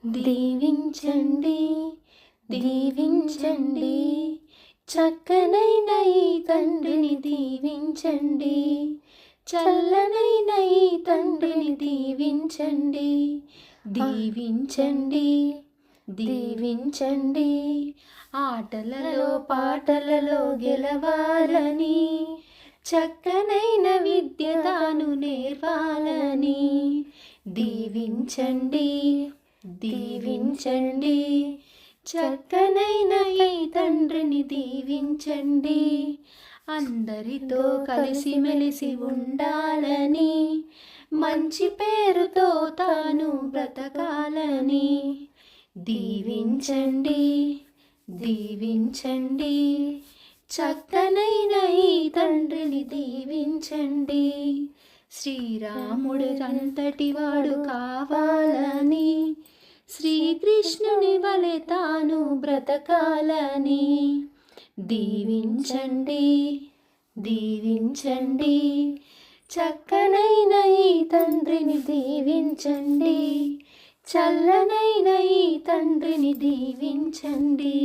దీవించండి దీవించండి చక్కనైన ఈ తండ్రిని దీవించండి, చల్లనైన ఈ తండ్రిని దీవించండి. దీవించండి దీవించండి ఆటలలో పాటలలో గెలవాలని, చక్కనైన విద్య తాను నేర్పాలని. దీవించండి దీవించండి చక్కనైన ఈ తండ్రిని దీవించండి. అందరితో కలిసిమెలిసి ఉండాలని, మంచి పేరుతో తాను బ్రతకాలని. దీవించండి దీవించండి చక్కనైన ఈ తండ్రిని దీవించండి. శ్రీరాముడు అంతటి వాడు కావాలని, శ్రీకృష్ణుని వలె తాను బ్రతకాలని. దీవించండి దీవించండి చక్కనైన ఈ తండ్రిని దీవించండి, చల్లనైన ఈ తండ్రిని దీవించండి.